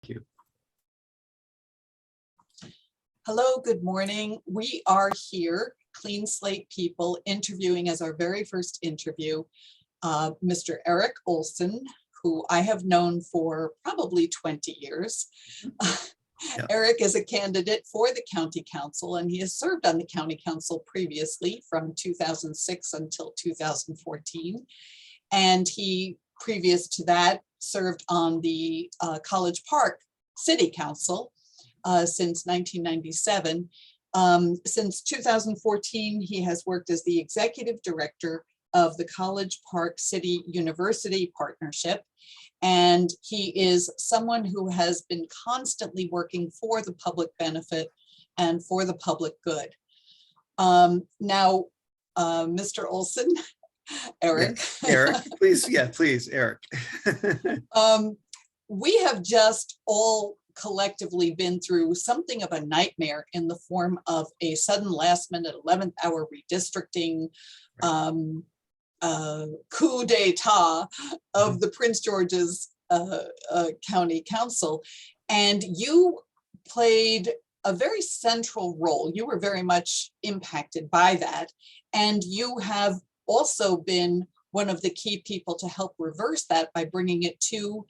you. Hello, good morning. We are here, Clean Slate People, interviewing as our very first interview, Mr. Eric Olson, who I have known for probably 20 years. Yeah. Eric is a candidate for the county council, and he has served on the county council previously from 2006 until 2014. And he, previous to that, served on the College Park City Council since 1997. Since 2014, he has worked as the executive director of the College Park City University Partnership. And he is someone who has been constantly working for the public benefit and for the public good. Now, Mr. Olson, Eric. Yes, Eric, please, yeah, please, Eric. We have just all collectively been through something of a nightmare in the form of a sudden last minute 11th hour redistricting coup d'etat of the Prince George's County Council. And you played a very central role. You were very much impacted by that. And you have also been one of the key people to help reverse that by bringing it to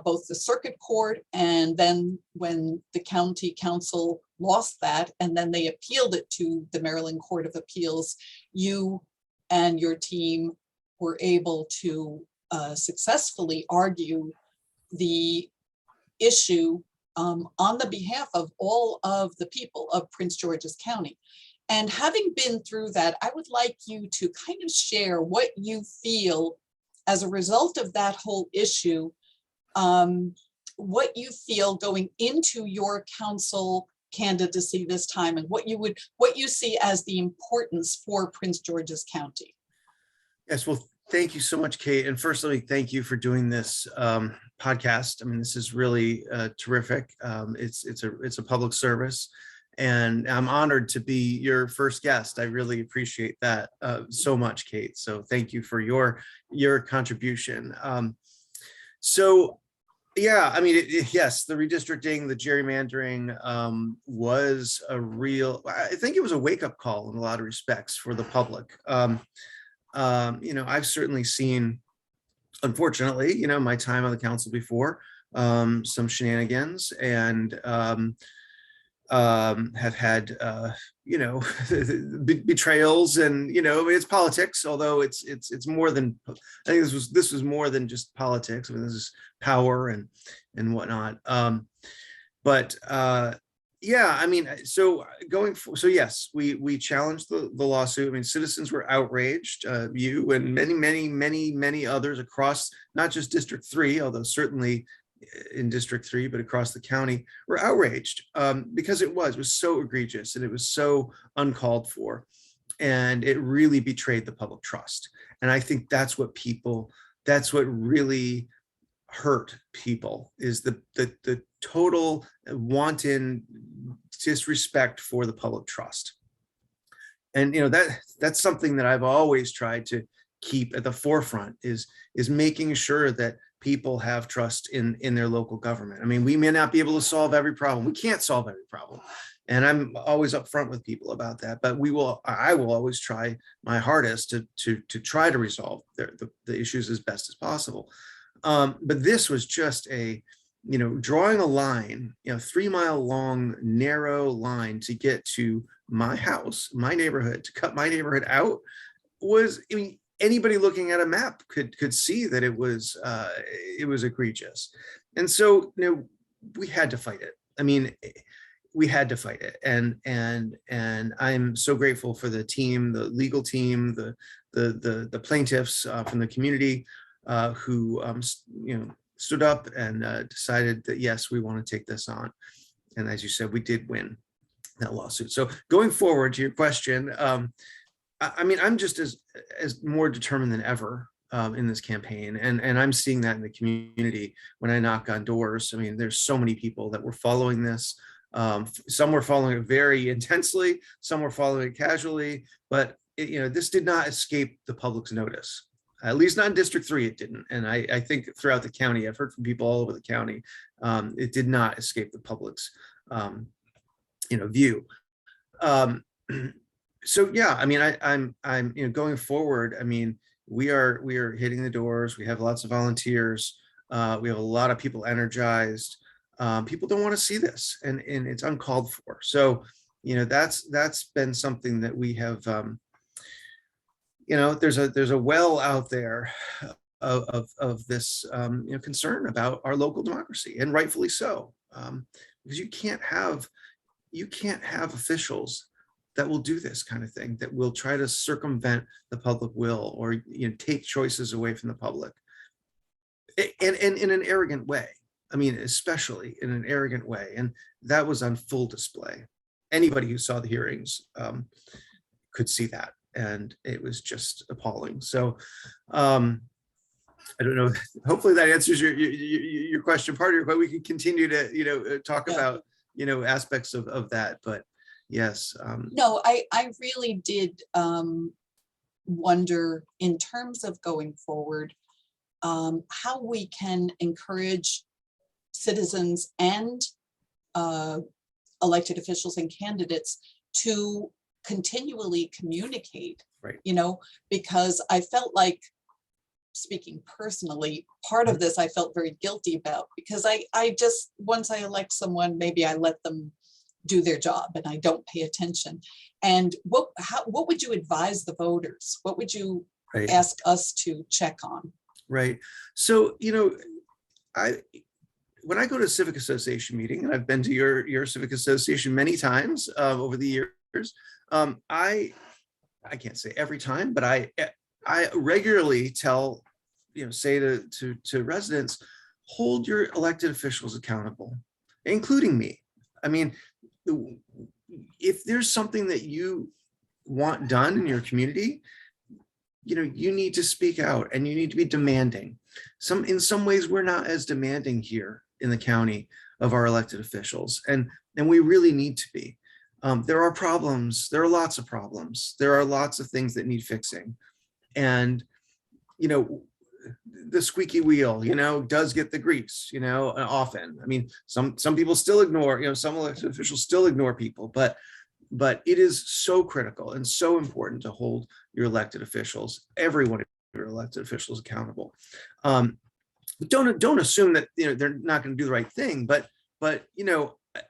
both the circuit court, and then when the county council lost that and then they appealed it to the Maryland Court of Appeals, you and your team were able to successfully argue the issue on the behalf of all of the people of Prince George's County. And having been through that, I would like you to kind of share what you feel as a result of that whole issue, what you feel going into your council candidacy this time, and what you see as the importance for Prince George's County. Yes, well, thank you so much, Kate. And first, let me thank you for doing this podcast. I mean, this is really terrific. It's a public service, and I'm honored to be your first guest. I really appreciate that so much, Kate. So thank you for your contribution. So, yeah, I mean, yes, the redistricting, the gerrymandering was a real, I think it was a wake-up call in a lot of respects for the public. I've certainly seen, unfortunately, my time on the council before, some shenanigans, and have had, betrayals, and it's politics. Although it's more than, I think this was more than just politics. I mean, this is power and whatnot. Yeah, I mean, so yes, we challenged the lawsuit. I mean, citizens were outraged. You and many others across, not just District 3, although certainly in District 3, but across the county, were outraged because it was so egregious, and it was so uncalled for, and it really betrayed the public trust. And I think that's what really hurt people, is the total wanton disrespect for the public trust. And that's something that I've always tried to keep at the forefront, is making sure that people have trust in their local government. I mean, we may not be able to solve every problem. We can't solve every problem. And I'm always upfront with people about that, but I will always try my hardest to try to resolve the issues as best as possible. But this was just drawing a line, 3-mile long, narrow line to get to my house, my neighborhood, to cut my neighborhood out was, I mean, anybody looking at a map could see that it was egregious. And so, we had to fight it. I mean, we had to fight it. And I'm so grateful for the team, the legal team, the plaintiffs from the community who stood up and decided that, yes, we want to take this on. And as you said, we did win that lawsuit. So going forward to your question, I mean, I'm just as more determined than ever in this campaign. And I'm seeing that in the community when I knock on doors. I mean, there's so many people that were following this. Some were following it very intensely, some were following it casually, but this did not escape the public's notice. At least not in District 3, it didn't. And I think throughout the county, I've heard from people all over the county It did not escape the public's, view. Um, so yeah, I mean, I'm going forward. I mean, we are hitting the doors. We have lots of volunteers. We have a lot of people energized. People don't want to see this, and it's uncalled for. So that's been something that we have. There's a well out there of this concern about our local democracy, and rightfully so, because you can't have officials that will do this kind of thing, that will try to circumvent the public will, or take choices away from the public, and in an arrogant way. I mean, especially in an arrogant way, and that was on full display. Anybody who saw the hearings could see that, and it was just appalling. So I don't know. Hopefully that answers your question. Part of it, but we can continue to talk about aspects of that. But yes. No, I really did wonder, in terms of going forward, how we can encourage citizens and elected officials and candidates to continually communicate. Right. Because I felt like, speaking personally, part of this I felt very guilty about, because I just, once I elect someone, maybe I let them do their job and I don't pay attention. And what would you advise the voters? What would you Right. ask us to check on? Right. So, when I go to a civic association meeting, and I've been to your civic association many times over the years, I can't say every time, but I regularly say to residents, hold your elected officials accountable, including me. I mean, if there's something that you want done in your community, you need to speak out, and you need to be demanding. In some ways, we're not as demanding here in the county of our elected officials, and we really need to be. There are problems. There are lots of problems. There are lots of things that need fixing, and the squeaky wheel, does get the grease, often. I mean, some people still ignore, some elected officials still ignore people, but it is so critical and so important to hold your elected officials, every one of your elected officials, accountable. Don't assume that they're not going to do the right thing, but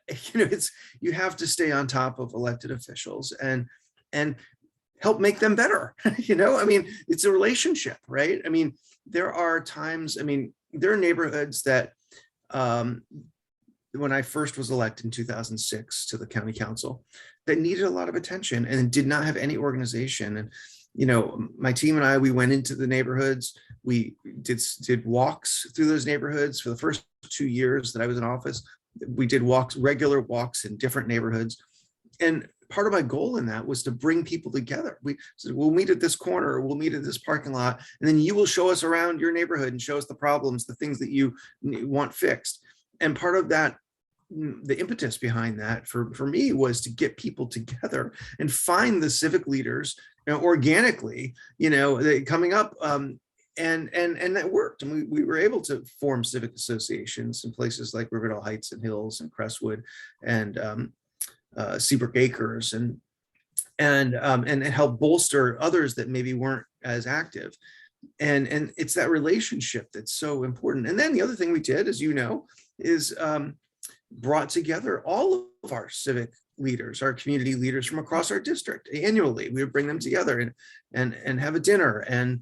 it's, you have to stay on top of elected officials and help make them better. I mean, it's a relationship, right? I mean, there are times, there are neighborhoods that when I first was elected in 2006 to the county council, that needed a lot of attention and did not have any organization. And my team and I, we went into the neighborhoods. We did walks through those neighborhoods for the first 2 years that I was in office. We did regular walks in different neighborhoods. And part of my goal in that was to bring people together. We said, we'll meet at this corner, or we'll meet at this parking lot, and then you will show us around your neighborhood and show us the problems, the things that you want fixed. And part of that, the impetus behind that for me, was to get people together and find the civic leaders organically, coming up, and that worked. And we were able to form civic associations in places like Riverdale Heights and Hills and Crestwood and Seabrook Acres, and help bolster others that maybe weren't as active. And it's that relationship that's so important. And then the other thing we did, as is brought together all of our civic leaders, our community leaders from across our district. Annually, we would bring them together and have a dinner and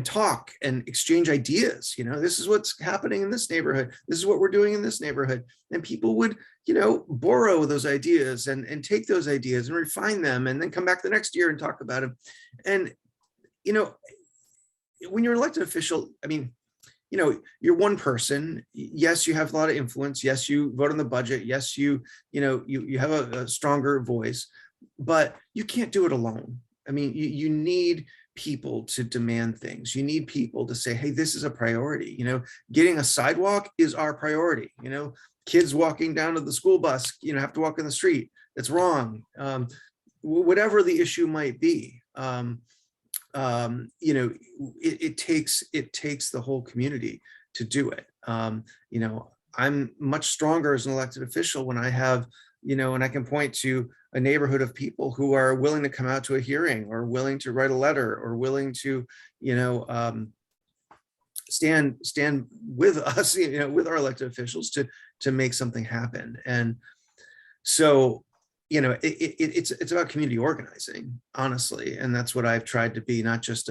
talk and exchange ideas. This is what's happening in this neighborhood. This is what we're doing in this neighborhood. And people would, borrow those ideas and take those ideas and refine them, and then come back the next year and talk about them. And, when you're an elected official, you're one person. Yes, you have a lot of influence. Yes, you vote on the budget. Yes, you have a stronger voice, but you can't do it alone. You need people to demand things. You need people to say, hey, this is a priority. Getting a sidewalk is our priority. Kids walking down to the school bus, have to walk in the street. It's wrong. Whatever the issue might be. It takes the whole community to do it. I'm much stronger as an elected official when I have, and I can point to a neighborhood of people who are willing to come out to a hearing, or willing to write a letter, or willing to, stand with us, with our elected officials to make something happen. And so, it's about community organizing, honestly, and that's what I've tried to be, not just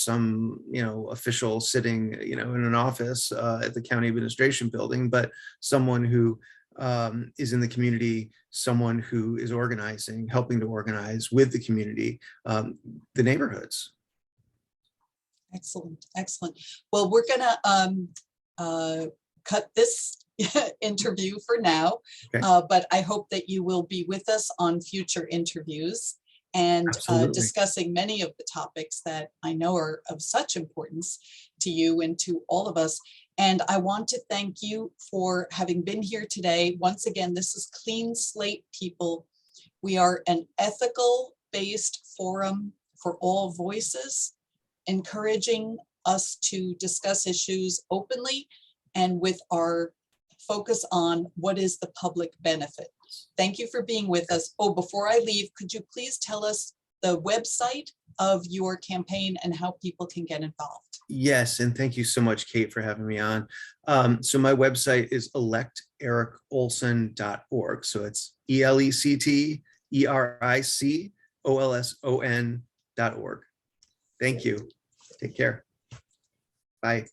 some official sitting in an office at the county administration building, but someone who is in the community, someone who is organizing, helping to organize with the community, the neighborhoods. Excellent, excellent. Well, we're gonna cut this interview for now, Okay. but I hope that you will be with us on future interviews and Absolutely. discussing many of the topics that I know are of such importance to you and to all of us. And I want to thank you for having been here today. Once again, this is Clean Slate People. We are an ethical-based forum for all voices, encouraging us to discuss issues openly and with our focus on what is the public benefit. Thank you for being with us. Oh, before I leave, could you please tell us the website of your campaign and how people can get involved? Yes, and thank you so much, Kate, for having me on. So my website is electericolson.org. So it's ELECTERICOLSON.org. Thank you. Take care. Bye.